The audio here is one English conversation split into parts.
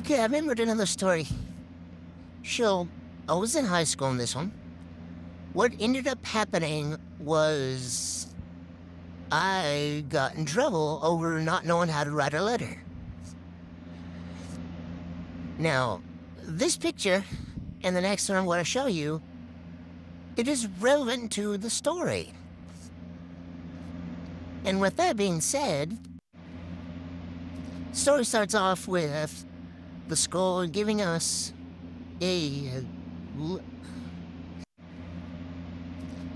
Okay, I remembered another story. So, I was in high school in this one. What ended up happening was I got in trouble over not knowing how to write a letter. Now, this picture and the next one I'm going to show you, it is relevant to the story. And with that being said, the story starts off with the school giving us a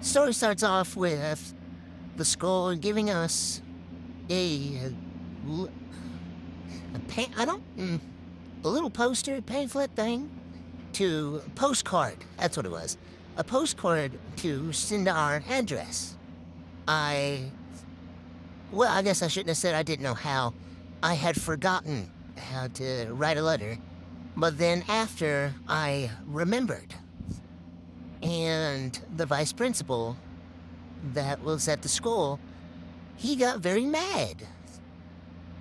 story starts off with the school giving us a, I don't, a little poster, pamphlet thing to postcard. That's what it was. A postcard to send to our address. I guess I shouldn't have said I didn't know how. I had forgotten how to write a letter. But then after I remembered, and the vice principal that was at the school, he got very mad.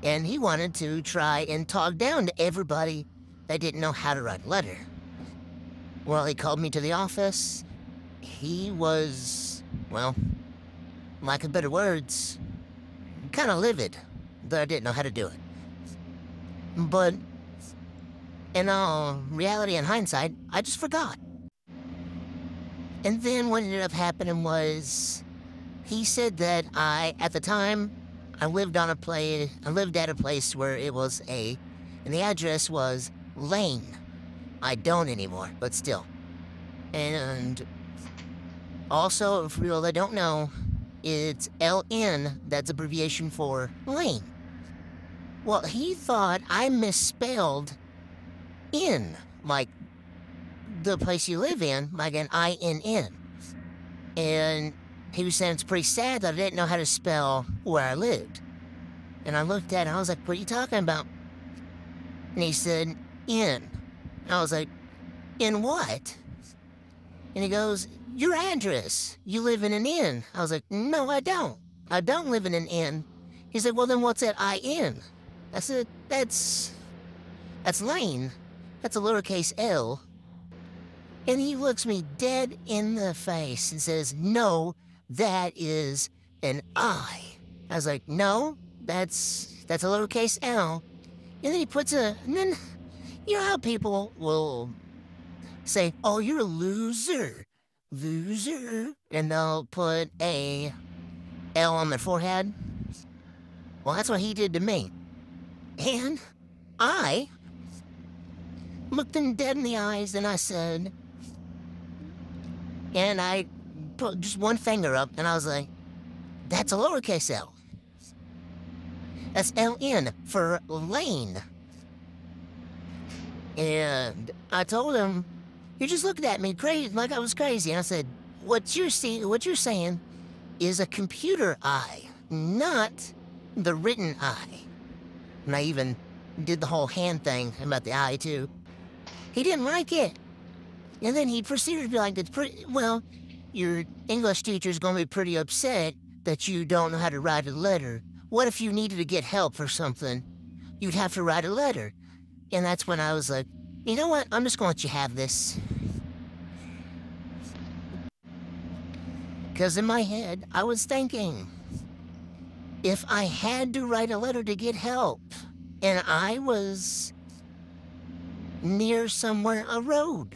And he wanted to try and talk down to everybody that didn't know how to write a letter. Well, he called me to the office. He was, well, lack of better words, kind of livid that I didn't know how to do it. But in all reality and hindsight, I just forgot. And then what ended up happening was he said that at the time, I lived at a place where it was and the address was Lane. I don't anymore, but still. And also, for people that don't know, it's LN, that's abbreviation for Lane. Well, he thought I misspelled in, like the place you live in, like an INN. And he was saying it's pretty sad that I didn't know how to spell where I lived. And I looked at it and I was like, what are you talking about? And he said, in. And I was like, in what? And he goes, your address. You live in an inn. I was like, no, I don't. I don't live in an inn. He said, well, then what's that IN? I said, that's Lane. That's a lowercase L. And he looks me dead in the face and says, no, that is an I. I was like, no, that's a lowercase L. And then he puts and then, you know how people will say, oh, you're a loser. Loser. And they'll put a L on their forehead. Well, that's what he did to me. And I looked him dead in the eyes and I said, and I put just one finger up and I was like, that's a lowercase L. That's LN for Lane. And I told him, you just looked at me crazy, like I was crazy. And I said, what you're saying is a computer I, not the written I. And I even did the whole hand thing about the I, too. He didn't like it. And then he proceeded to be like, well, your English teacher's gonna be pretty upset that you don't know how to write a letter. What if you needed to get help for something? You'd have to write a letter. And that's when I was like, you know what? I'm just gonna let you have this. Because in my head, I was thinking, if I had to write a letter to get help, and I was near somewhere a road,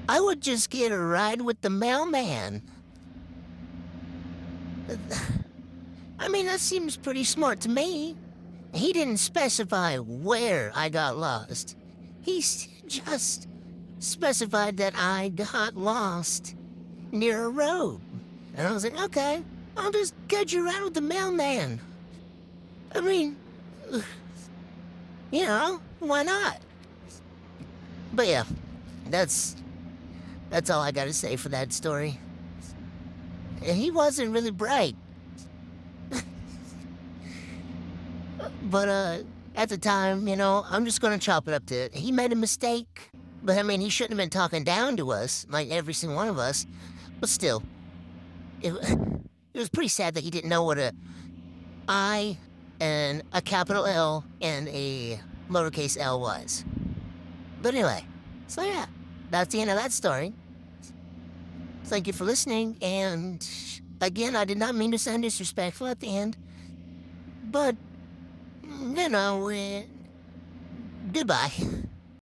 I would just get a ride with the mailman. I mean, that seems pretty smart to me. He didn't specify where I got lost. He just specified that I got lost near a road. And I was like, okay, I'll just get you around with the mailman. I mean, you know, why not? But yeah, that's all I gotta say for that story. And he wasn't really bright. But at the time, you know, I'm just gonna chop it up to he made a mistake. But I mean, he shouldn't have been talking down to us, like every single one of us. But still, it, it was pretty sad that he didn't know what a I and a capital L and a lowercase l was. But anyway, so yeah, that's the end of that story. Thank you for listening, and again, I did not mean to sound disrespectful at the end, but, goodbye.